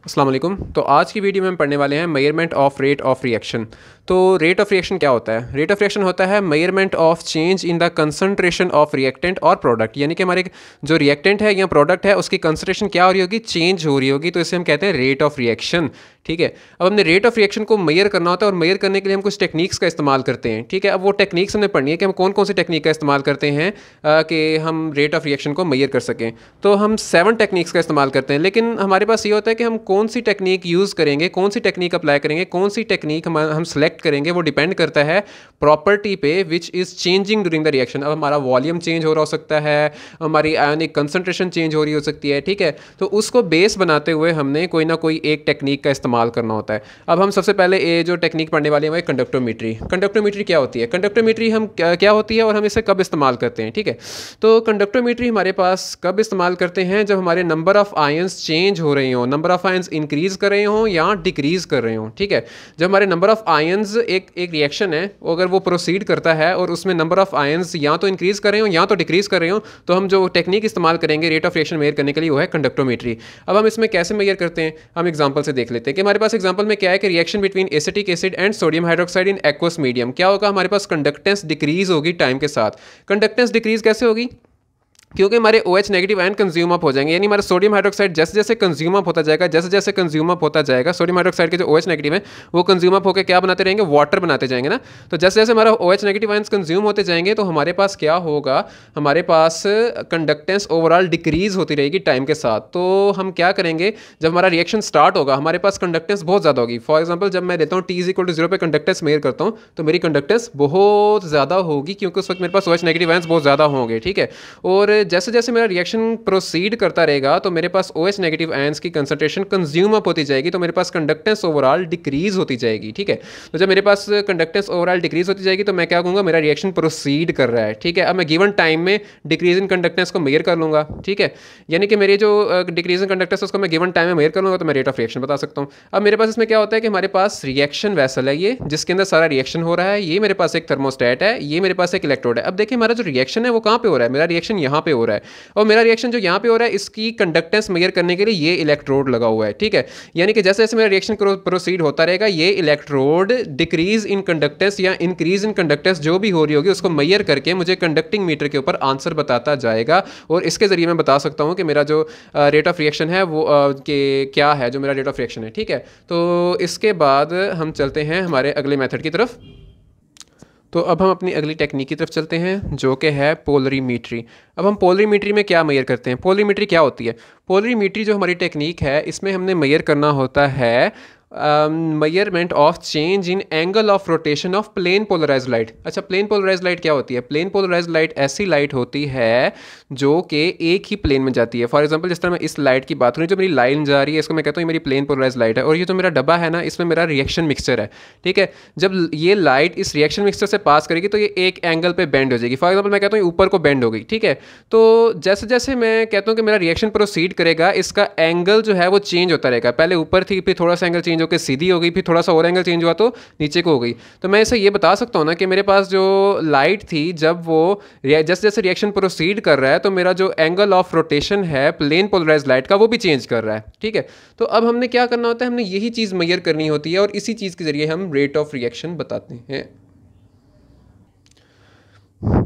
अस्सलाम वालेकुम। तो आज की वीडियो में हम पढ़ने वाले हैं measurement of rate of reaction. तो रेट ऑफ रिएक्शन क्या होता है? रेट ऑफ रिएक्शन होता है measurement of change in the concentration of reactant और प्रोडक्ट, यानी कि हमारे जो रिएक्टेंट है या प्रोडक्ट है उसकी कंसंट्रेशन क्या हो रही होगी, चेंज हो रही होगी, तो इसे हम कहते हैं रेट ऑफ रिएक्शन। ठीक है, अब हमने रेट ऑफ रिएक्शन को मेजर करना होता है और मेजर करने के लिए हम कुछ टेक्निक्स का इस्तेमाल करते हैं। ठीक है, अब वो टेक्निक्स हमने पढ़नी है कि हम कौन कौन सी टेक्निक का इस्तेमाल करते हैं कि हम रेट ऑफ रिएक्शन को मेजर कर सकें। तो हम 7 टेक्निक्स का इस्तेमाल करते हैं, लेकिन हमारे पास ये होता है कि हम कौन सी टेक्निक यूज़ करेंगे, कौन सी टेक्निक अप्लाई करेंगे, कौन सी टेक्निक हम सेलेक्ट करेंगे, वो डिपेंड करता है प्रॉपर्टी पे which is changing during the reaction. अब हमारा वॉल्यूम चेंज हो रहा हो सकता है, हमारी आयनिक कंसंट्रेशन चेंज हो रही हो सकती है। ठीक है, तो उसको बेस बनाते हुए हमने कोई ना कोई एक टेक्निक का इस्तेमाल करना होता है। अब हम सबसे पहले ये जो टेक्निक पढ़ने वाले हैं वो कंडक्टोमीट्री। कंडक्टोमीट्री क्या होती है? कंडक्टोमीट्री हम क्या होती है और हम इसे कब इस्तेमाल करते हैं? ठीक है, तो कंडक्टोमीट्री हमारे पास कब इस्तेमाल करते हैं? जब हमारे नंबर ऑफ़ आयंस चेंज हो रहे हों, नंबर ऑफ़ आयंस इंक्रीज़ कर रहे हों या डिक्रीज़ कर रहे हों। ठीक है, जब हमारे नंबर ऑफ़ आयंस एक रिएक्शन है, अगर वो प्रोसीड करता है और उसमें नंबर ऑफ़ आयंस या तो इंक्रीज़ कर रहे हों या तो डिक्रीज़ कर रहे हों, तो हम जो टेक्निक इस्तेमाल करेंगे रेट ऑफ रिएक्शन मेजर करने के लिए वो है कंडक्टोमीट्री। अब हम इसमें कैसे मेजर करते हैं, हम एग्जांपल से देख लेते हैं कि हमारे पास एग्जांपल में क्या है कि reaction between acetic acid and sodium hydroxide in aqueous medium. क्या होगा? हमारे पास कंडक्टेंस डिक्रीज़ होगी टाइम के साथ। कंडक्टेंस डिक्रीज़ कैसे होगी? क्योंकि हमारे OH negative ion consume up हो जाएंगे, यानी हमारा सोडियम हाइड्रोक्साइड जैसे जैसे कंज्यूम अप होता जाएगा, जैसे जैसे कंज्यूम अप होता जाएगा, सोडियम हाइड्रोक्साइड के जो OH नेगेटिव है वो कंज्यूम अप होकर क्या बनाते रहेंगे? वाटर बनाते जाएंगे ना। तो जैसे जैसे हमारा OH नेगेटिव आयंस कंज्यूम होते जाएंगे तो हमारे पास क्या होगा, हमारे पास कंडक्टेंस ओवरऑल डिक्रीज होती रहेगी टाइम के साथ। तो हम क्या करेंगे, जब हमारा रिएक्शन स्टार्ट होगा हमारे पास कंडक्टेंस बहुत ज़्यादा होगी। फॉर एग्जाम्पल जब मैं लेता हूँ T=0 पे कंडक्टेंस मेजर करता हूँ तो मेरी कंडक्टेंस बहुत ज़्यादा होगी, क्योंकि उस वक्त मेरे पास OH नेगेटिव आयंस बहुत ज़्यादा होंगे। ठीक है, और जैसे जैसे मेरा रिएक्शन प्रोसीड करता रहेगा तो मेरे पास OH नेगेटिव आयंस की कंसंट्रेशन कंज्यूम अप होती जाएगी, तो मेरे पास कंडक्टेंस ओवरऑल डिक्रीज होती जाएगी। ठीक है, तो जब मेरे पास कंडक्टेंस ओवरऑल डिक्रीज होती जाएगी तो मैं क्या कहूँगा, मेरा रिएक्शन प्रोसीड कर रहा है। ठीक है, अब मैं गिवन टाइम में डिक्रीज इन कंडक्टेंस को मेजर कर लूँगा। ठीक है, यानी कि मेरी जो डिक्रीज इन कंडक्टेंस उसको मैं गिवन टाइम में मेजर कर लूँगा तो मैं रेट ऑफ रिएक्शन बता सकता हूँ। अब मेरे पास इसमें क्या होता है कि हमारे पास रिएक्शन वैसल है ये, जिसके अंदर सारा रिएक्शन हो रहा है। ये मेरे पास एक थर्मोस्टेट है, ये मेरे पास एक इलेक्ट्रोड है। अब देखिए हमारा जो रिएक्शन है वो कहाँ पे हो रहा है, मेरा रिएक्शन यहाँ पे हो रहा है, और मेरा रिएक्शन जो यहाँ पे हो रहा है इसकी कंडक्टेंस मेजर करने के लिए ये इलेक्ट्रोड लगा हुआ है। ठीक है, यानी कि जैसे जैसे मेरा रिएक्शन प्रोसीड होता रहेगा ये इलेक्ट्रोड डिक्रीज इन कंडक्टेंस या इंक्रीज इन कंडक्टेंस जो भी हो रही होगी उसको मेजर करके मुझे कंडक्टिंग मीटर के ऊपर आंसर बताता जाएगा, और इसके जरिए मैं बता सकता हूँ कि मेरा जो रेट ऑफ रिएक्शन है वो कि क्या है जो मेरा रेट ऑफ रिएक्शन है। ठीक है, तो इसके बाद हम चलते हैं हमारे अगले मेथड की तरफ। तो अब हम अपनी अगली टेक्निक की तरफ चलते हैं जो कि है पोलरीमीट्री। अब हम पोलरीमीट्री में क्या मेजर करते हैं? पोलरीमीट्री क्या होती है? पोलरीमीट्री जो हमारी टेक्निक है इसमें हमने मेजर करना होता है measurement of change in angle of rotation of plane polarise light. अच्छा, प्लेन पोलराइज लाइट क्या होती है? प्लेन पोलराइज लाइट ऐसी लाइट होती है जो कि एक ही प्लेन में जाती है। फॉर एग्जांपल जिस तरह मैं इस लाइट की बात करूँ, जो मेरी लाइन जा रही है इसको मैं कहता हूँ मेरी प्लेन पोलराइज लाइट है, और ये जो मेरा डब्बा है ना इसमें मेरा रिएक्शन मिक्सचर है। ठीक है, जब ये लाइट इस रिएक्शन मिक्सचर से पास करेगी तो ये एक एंगल पे बेंड हो जाएगी। फॉर एग्जांपल मैं कहता हूँ ऊपर को बेंड हो गई। ठीक है, तो जैसे जैसे मैं कहता हूँ कि मेरा रिएक्शन प्रोसीड करेगा इसका एंगल जो है वो चेंज होता रहेगा। पहले ऊपर थी, फिर थोड़ा सा एंगल चेंज होकर सीधी हो गई, फिर थोड़ा सा और एंगल चेंज हुआ तो नीचे को हो गई। तो मैं इसे ये बता सकता हूँ ना कि मेरे पास जो लाइट थी जब वो जैसे जैसे रिएक्शन प्रोसीड कर रहा है तो मेरा जो एंगल ऑफ रोटेशन है प्लेन पोलराइज लाइट का वो भी चेंज कर रहा है। ठीक है, तो अब हमने क्या करना होता है, हमने यही चीज़ मेजर करनी होती है और इसी चीज़ के जरिए हम रेट ऑफ रिएक्शन बताते हैं।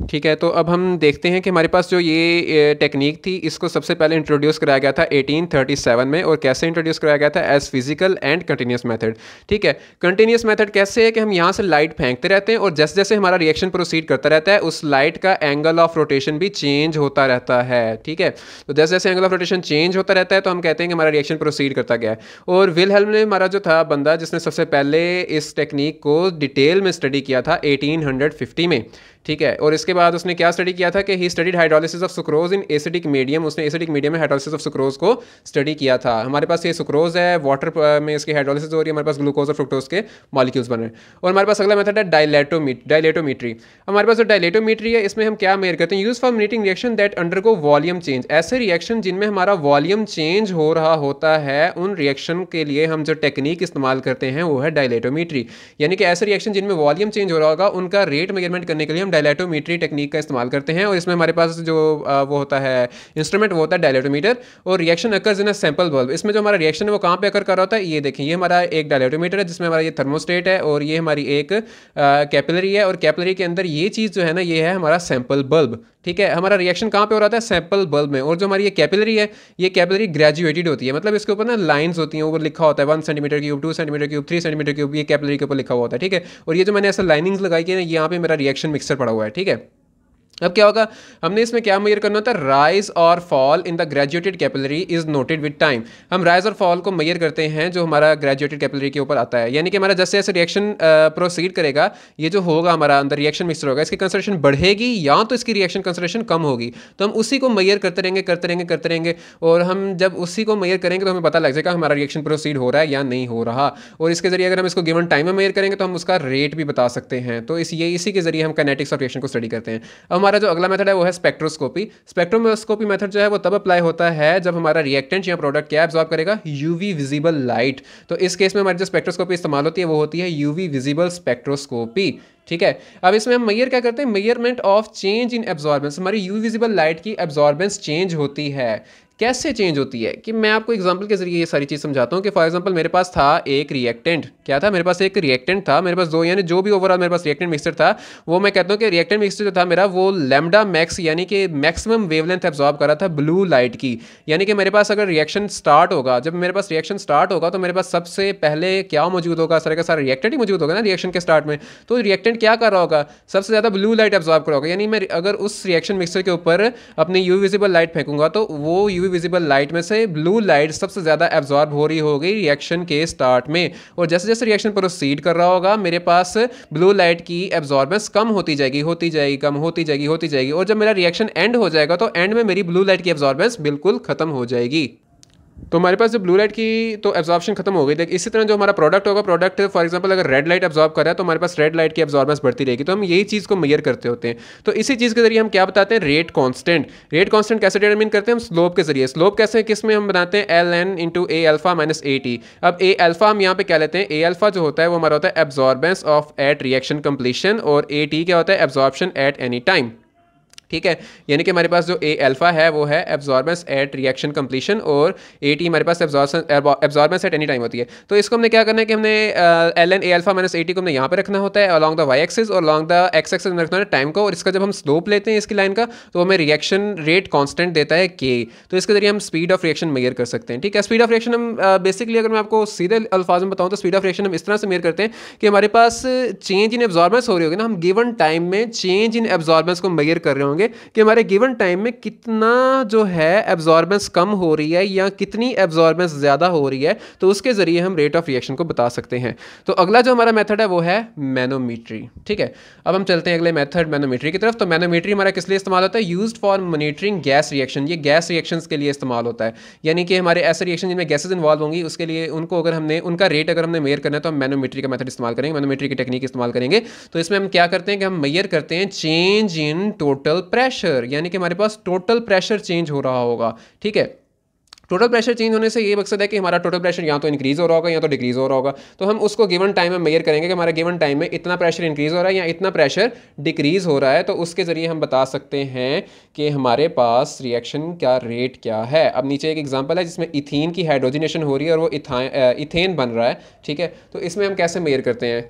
ठीक है, तो अब हम देखते हैं कि हमारे पास जो ये टेक्निक थी इसको सबसे पहले इंट्रोड्यूस कराया गया था 1837 में, और कैसे इंट्रोड्यूस कराया गया था? As physical and continuous method. ठीक है, कंटिन्यूस मेथड कैसे है कि हम यहाँ से लाइट फेंकते रहते हैं और जैसे जैसे हमारा रिएक्शन प्रोसीड करता रहता है उस लाइट का एंगल ऑफ रोटेशन भी चेंज होता रहता है। ठीक है, तो जैसे जैसे एंगल ऑफ रोटेशन चेंज होता रहता है तो हम कहते हैं कि हमारा रिएक्शन प्रोसीड करता गया है। और विलहेल्म ने, हमारा जो था बंदा जिसने सबसे पहले इस टेक्निक को डिटेल में स्टडी किया था 1850 में। ठीक है, और इसके बाद उसने क्या स्टडी किया था कि he studied hydrolysis of sucrose in acidic medium. उसने एसिडिक मीडियम में हाइड्रोलिसिस ऑफ सुक्रोज को स्टडी किया था। हमारे पास ये सुक्रोज है, वाटर में इसकी हाइड्रोलिसिस हो रही है, हमारे पास ग्लूकोज और फ्रुक्टोज के मॉलिक्यूल्स बन रहे हैं। और हमारे पास अगला मेथड है डायलेटोमीट्री। हमारे पास जो डायलेटोमीट्री है इसमें हम क्या मेजर करते हैं? Use for meeting reaction that undergo volume change. ऐसे रिएक्शन जिनमें हमारा वॉल्यूम चेंज हो रहा होता है उन रिएक्शन के लिए हम जो टेक्निक इस्तेमाल करते हैं वो है डायलेटोमीट्री। यानी कि ऐसे रिएक्शन जिनमें वॉल्यूम चेंज हो रहा होगा उनका रेट मेजरमेंट करने के लिए हम डायलेटोमीट्री मैनोमीटरी टेक्निक का इस्तेमाल करते हैं और इसमें हमारे पास जो वो होता है इंस्ट्रूमेंट वो होता है डायलेटोमीटर और reaction occurs in a sample bulb. इसमें जो हमारा रिएक्शन है वो कहाँ पे अकर कर रहा होता है, ये देखिए ये हमारा एक डायलेटोमीटर है जिसमें हमारा ये थर्मोस्टेट है और ये हमारी एक कैपिलरी है और कैपिलरी के अंदर ये चीज़ जो है ना ये है हमारा सैंपल बल्ब। ठीक है, हमारा रिएक्शन कहाँ पे हो रहा है, सैंपल बल्ब में। और जो हमारी ये कैपिलरी है ये कैपिलरी ग्रेजुएटेड होती है, मतलब इसके ऊपर ना लाइंस होती हैं, ऊपर लिखा होता है 1 centimetre cube, 2 centimetre cube, 3 centimetre cube, ये कैपिलरी के ऊपर लिखा हुआ होता है। ठीक है, और ये जो मैंने ऐसा लाइनिंग्स लगाई है ना यहाँ पे मेरा रिएक्शन मिक्सर पड़ा हुआ है। ठीक है, अब क्या होगा, हमने इसमें क्या मेजर करना होता है, राइज और fall in the graduated capillary is noted with time. हम राइज और फॉल को मेजर करते हैं जो हमारा ग्रेजुएटेड कैपिलरी के ऊपर आता है, यानी कि हमारा जैसे जैसे रिएक्शन प्रोसीड करेगा ये जो होगा हमारा अंदर रिएक्शन मिक्सर होगा, इसकी कंसंट्रेशन बढ़ेगी या तो इसकी रिएक्शन कंसंट्रेशन कम होगी, तो हम उसी को मेजर करते रहेंगे करते रहेंगे करते रहेंगे। और हम जब उसी को मेजर करेंगे तो हमें पता लग जाएगा हमारा रिएक्शन प्रोसीड हो रहा है या नहीं हो रहा। और इसके जरिए अगर हम इसको गिवन टाइम में मेजर करेंगे तो हम उसका रेट भी बता सकते हैं। तो इसी के जरिए हम काइनेटिक्स ऑफ रिएक्शन को स्टडी करते हैं। अब हमारा जो अगला मेथड है वो है स्पेक्ट्रोस्कोपी। स्पेक्ट्रोस्कोपी मेथड जो है वो तब अप्लाई होता है जब हमारा रिएक्टेंट या प्रोडक्ट क्या एब्जॉर्ब करेगा, यूवी विजिबल लाइट। तो इस केस में हमारी जो स्पेक्ट्रोस्कोपी इस्तेमाल होती है वो होती है यूवी विजिबल स्पेक्ट्रोस्कोपी। ठीक है, अब इसमें हम मेजर क्या करते हैं, measurement of change in absorbance. हमारी यूवी विजिबल लाइट की एब्जॉर्बेंस चेंज होती है। कैसे चेंज होती है कि मैं आपको एग्जांपल के जरिए ये सारी चीज़ समझाता हूँ कि फॉर एग्जांपल मेरे पास था एक रिएक्टेंट, क्या था मेरे पास एक रिएक्टेंट था, मेरे पास दो, यानी जो भी ओवरऑल मेरे पास रिएक्टेंट मिक्सचर था वो मैं कहता हूँ कि रिएक्टेंट मिक्सचर जो था मेरा वो लैम्डा मैक्स यानी कि मैक्सिमम वेवलेंथ एब्जॉर्ब कर रहा था ब्लू लाइट की। यानी कि मेरे पास अगर रिएक्शन स्टार्ट होगा, जब मेरे पास रिएक्शन स्टार्ट होगा तो मेरे पास सबसे पहले क्या मौजूद होगा, सारे का सारा रिएक्टेंट ही मौजूद होगा ना रिएक्शन के स्टार्ट में। तो रिएक्टेंट क्या कर रहा होगा, सबसे ज़्यादा ब्लू लाइट एब्जॉर्ब कर रहा होगा। यानी मैं अगर उस रिएक्शन मिक्सचर के ऊपर अपनी यूवी विजिबल लाइट फेंकूंगा तो वो यूवी विजिबल लाइट में से ब्लू लाइट सबसे ज्यादा एब्जॉर्ब हो रही होगी रिएक्शन के स्टार्ट में। और जैसे जैसे रिएक्शन प्रोसीड कर रहा होगा मेरे पास ब्लू लाइट की एब्जॉर्बेंस कम होती जाएगी होती जाएगी कम होती जाएगी होती जाएगी। और जब मेरा रिएक्शन एंड हो जाएगा तो एंड में मेरी ब्लू लाइट की एब्जॉर्बेंस बिल्कुल खत्म हो जाएगी। तो हमारे पास जो ब्लू लाइट की तो एब्जॉर्प्शन खत्म हो गई। देखिए इसी तरह जो हमारा प्रोडक्ट होगा, प्रोडक्ट फॉर एग्जांपल अगर रेड लाइट एब्जॉर्ब कर रहा है तो हमारे पास रेड लाइट की एब्जॉर्बेंस बढ़ती रहेगी। तो हम यही चीज़ को मेजर करते होते हैं। तो इसी चीज़ के जरिए हम क्या बताते हैं, रेट कांस्टेंट। रेट कांस्टेंट कैसे डिटरमिन करते हैं, हम स्लोप के जरिए। स्लोप कैसे, किस में हम बनाते हैं, L N into A alpha minus A T. अब ए अल्फा हम यहाँ पे क्या लेते हैं, ए अल्फा जो होता है वो हमारा होता है absorbance of at reaction completion और ए टी क्या होता है, एब्जॉर्प्शन एट एनी टाइम। ठीक है, यानी कि हमारे पास जो ए अल्फा है वो है एब्जॉर्बेंस एट रिएक्शन कंप्लीशन और ए टी हमारे पास एब्जॉर्बेंस एट एनी टाइम होती है। तो इसको हमने क्या करना है कि हमने L N A alpha minus A T को हमने यहाँ पे रखना होता है अलॉन्ग द वाई एक्सिस और अलॉन्ग द एक्स एक्सिस में रखना है टाइम को। और इसका जब हम स्लोप लेते हैं इसकी लाइन का तो हमें रिएक्शन रेट कांस्टेंट देता है के। तो इसके जरिए हम स्पीड ऑफ रिएक्शन मेजर कर सकते हैं। ठीक है, स्पीड ऑफ रिएक्शन हम बेसिकली अगर मैं आपको सीधे अल्फाज में बताऊँ तो स्पीड ऑफ रिएक्शन हम इस तरह से मेजर करते हैं कि हमारे पास चेंज इन एब्जॉर्बेंस हो रही होगी ना, हम गिवन टाइम में चेंज इन एब्जॉर्बेंस को मेजर कर रहे होंगे कि हमारे गिवन टाइम में कितना जो है एब्जॉर्बेंस कम हो रही है या कितनी एब्जॉर्बेंस ज़्यादा हो रही है। तो उसके ज़रिए हम रेट ऑफ रिएक्शन को बता सकते हैं। तो अगला जो हमारा मेथड है वो है मैनोमीट्री। ठीक है, अब हम चलते हैं अगले मेथड मैनोमीट्री की तरफ। तो मैनोमीट्री हमारा किस लिए इस्तेमाल होता है, used for monitoring gas reaction. ये गैस रिएक्शंस के लिए इस्तेमाल होता है, यानी कि हमारे ऐसे रिएक्शन जिनमें गैसेज इन्वॉल्व होंगी उसके लिए उनको अगर हमने उनका रेट अगर हमने मेजर करना है तो हम मैनोमीट्री का मेथड इस्तेमाल करेंगे, मैनोमीट्री की टेक्निक इस्तेमाल करेंगे। तो इसमें हम क्या करते हैं कि हम मेजर करते हैं चेंज इन टोटल प्रेशर, यानी कि हमारे पास टोटल प्रेशर चेंज हो रहा होगा। ठीक है, टोटल प्रेशर चेंज होने से ये मकसद है कि हमारा टोटल प्रेशर या तो इंक्रीज हो रहा होगा या तो डिक्रीज हो रहा होगा। तो हम उसको गिवन टाइम में मेजर करेंगे कि हमारा गिवन टाइम में इतना प्रेशर इंक्रीज हो रहा है या इतना प्रेशर डिक्रीज हो रहा है। तो उसके जरिए हम बता सकते हैं कि हमारे पास रिएक्शन का रेट क्या है। अब नीचे एक एग्जांपल है जिसमें इथीन की हाइड्रोजनेशन हो रही है और वो इथेन बन रहा है। ठीक है, तो इसमें हम कैसे मेजर करते हैं,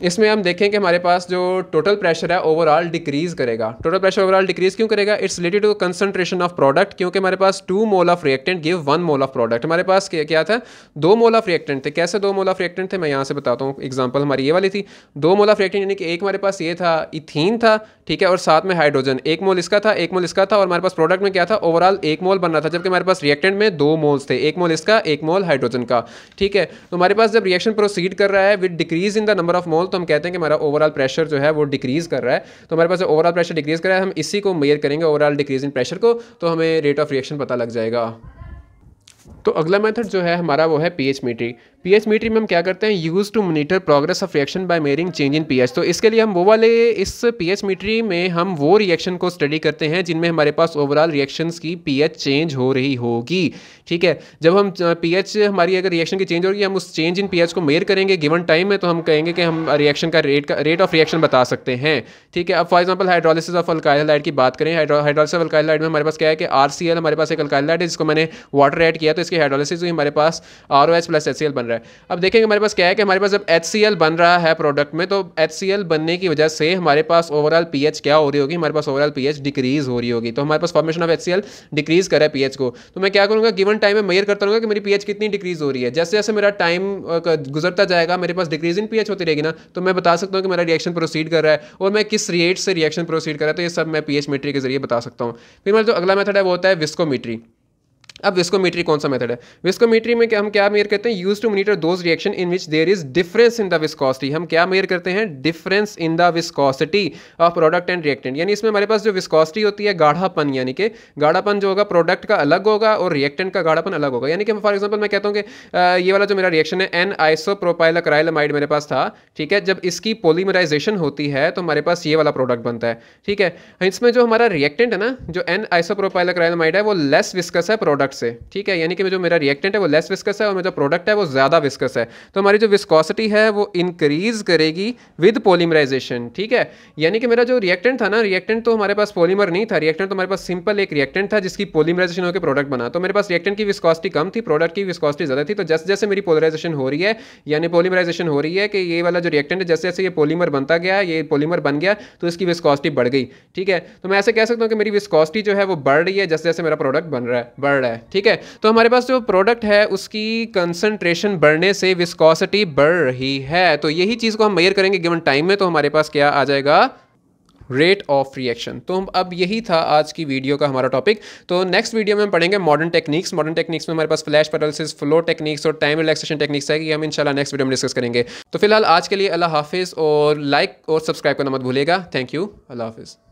इसमें हम देखें कि हमारे पास जो टोटल प्रेशर है ओवरऑल डिक्रीज करेगा। टोटल प्रेशर ओवरऑल डिक्रीज क्यों करेगा, it's related to concentration of product, क्योंकि हमारे पास 2 mole of reactant give 1 mole of product. हमारे पास क्या था, 2 मोल ऑफ रिएक्टेंट थे। कैसे 2 मोल ऑफ रिएक्टेंट थे, मैं यहाँ से बताता हूँ। एग्जांपल हमारी ये वाली थी, 2 मोल ऑफ रिएक्टेंट, यानी कि एक हमारे पास ये था इथीन था, ठीक है, और साथ में हाइड्रोजन, 1 मोल इसका था 1 मोल इसका था, और हमारे पास प्रोडक्ट में क्या था, ओवरऑल 1 मोल बन रहा था, जबकि हमारे पास रिएक्टेंट में 2 मोल्स थे, 1 मोल इसका 1 मोल हाइड्रोजन का। ठीक है, तो हमारे पास जब रिएक्शन प्रोसीड कर रहा है with decrease in the number of mole, तो हम कहते हैं कि हमारा ओवरऑल प्रेशर जो है वो डिक्रीज कर रहा है। तो हमारे पास ओवरऑल प्रेशर डिक्रीज कर रहा है, हम इसी को मेजर करेंगे ओवरऑल डिक्रीज इन प्रेशर को, तो हमें रेट ऑफ रिएक्शन पता लग जाएगा। तो अगला मेथड जो है हमारा वो है पीएच मीटरी। पीएच मीटरिंग में हम क्या करते हैं, use to monitor progress of reaction by measuring change in pH. तो इसके लिए हम वो वाले इस पीएच मीटरिंग में हम वो रिएक्शन को स्टडी करते हैं जिनमें हमारे पास ओवरऑल रिएक्शंस की पीएच चेंज हो रही होगी। ठीक है, जब हम पीएच हमारी अगर रिएक्शन की चेंज होगी, हम उस चेंज इन पीएच को मेयर करेंगे गिवन टाइम में, तो हम कहेंगे कि हम रिएक्शन का रेट ऑफ रिएक्शन बता सकते हैं। ठीक है, अब for example hydrolysis of alkyl halide की बात करें, हाइड्रोलिसिस ऑफ अल्काइल हैलाइड में हमारे पास क्या है कि आरसीएल हमारे पास एक अल्काइल हैलाइड है जिसको मैंने वाटर ऐड किया तो इसकी हाइड्रोलिसिस हुई, हमारे पास ROH प्लस HCl बन रहा है। अब देखेंगे हमारे पास क्या है कि हमारे पास जब HCl बन रहा है प्रोडक्ट में, तो HCl बनने की वजह से हमारे पास ओवरऑल पीएच क्या हो रही होगी, हमारे पास ओवरऑल पीएच डिक्रीज हो रही होगी। तो हमारे पास फॉर्मेशन ऑफ HCl डिक्रीज कर रहा है पीएच को, तो मैं क्या करूँगा, गिवन टाइम में मेजर करता रहूँगा कि मेरी पीएच कितनी डिक्रीज हो रही है। जैसे जैसे मेरा टाइम गुजरता जाएगा मेरे पास डिक्रीज इन पीएच होती रहेगी ना, तो मैं बता सकता हूँ कि मेरा रिएक्शन प्रोसीड कर रहा है और मैं किस रेट से रिएक्शन प्रोसीड कर रहा है। तो ये सब मैं पीएच मीटरी के जरिए बता सकता हूँ। फिर मेरा जो अगला मेथड है वो होता है विस्कोमीट्री। अब विस्कोमीट्री कौन सा मेथड है, विस्कोमीट्री में हम क्या मेयर करते हैं, use to monitor those reaction in which there is difference in the viscosity. हम क्या मेयर करते हैं, difference in the viscosity of product and reactant. यानी इसमें हमारे पास जो विस्कोसिटी होती है, गाढ़ापन, यानी कि गाढ़ापन जो होगा प्रोडक्ट का अलग होगा और रिएक्टेंट का गाढ़ापन अलग होगा। यानी कि फॉर एग्जाम्पल मैं कहता हूँ कि ये वाला जो मेरा रिएक्शन है एन आइसोप्रोपाइल अक्राइलमाइड मेरे पास था, ठीक है, जब इसकी पोलीमराइजेशन होती है तो हमारे पास ये वाला प्रोडक्ट बनता है। ठीक है, इसमें जो हमारा रिएक्टेंट है ना, जो एन आइसोप्रोपाइल अक्राइलमाइड है, वो लेस विस्कस है प्रोडक्ट से। ठीक है, यानी कि जो मेरा रिएक्टेंट है वो लेस विस्कस है और मेरा जो प्रोडक्ट है वो ज़्यादा विस्कस है, तो हमारी जो विस्कोसिटी है वो इंक्रीज करेगी विद पॉलीमराइजेशन। ठीक है, यानी कि मेरा जो रिएक्टेंट था ना, रिएक्टेंट तो हमारे पास पॉलीमर नहीं था, रिएक्टेंट तो हमारे पास सिंपल एक रिएक्टेंट था जिसकी पॉलीमराइजेशन होकर प्रोडक्ट बना। तो मेरे पास रिएक्टेंट की विस्कोसिटी कम थी, प्रोडक्ट की विस्कोसिटी ज़्यादा थी। तो जैसे जैसे मेरी पोलराइजेशन हो रही है, यानी पॉलीमराइजेशन हो रही है कि ये वाला जो रिएक्टेंट है जैसे जैसे ये पॉलीमर बनता गया, ये पॉलीमर बन गया, तो इसकी विस्कोसिटी बढ़ गई। ठीक है, तो मैं ऐसे कह सकता हूँ कि मेरी विस्कोसिटी जो है वो बढ़ रही है जैसे जैसे मेरा प्रोडक्ट बन रहा है, बढ़ रहा है। ठीक है, तो हमारे पास जो प्रोडक्ट है उसकी कंसंट्रेशन बढ़ने से विस्कोसिटी बढ़ रही है। तो यही चीज को हम मेजर करेंगे गिवन टाइम में, तो हमारे पास क्या आ जाएगा, रेट ऑफ रिएक्शन। तो अब यही था आज की वीडियो का हमारा टॉपिक। तो नेक्स्ट वीडियो में हम पढ़ेंगे मॉडर्न टेक्निक्स। मॉडर्न टेक्निक्स में हमारे पास फ्लैश पेरालिसिस, फ्लो टेक्निक्स और टाइम रिलैक्सेशन टेक्निक्स है कि हम इंशाल्लाह नेक्स्ट वीडियो में डिस्कस करेंगे। तो फिलहाल आज के लिए अल्लाह हाफिज़, और लाइक और सब्सक्राइब करना मत भूलिएगा। थैंक यू, अल्लाह हाफिज़।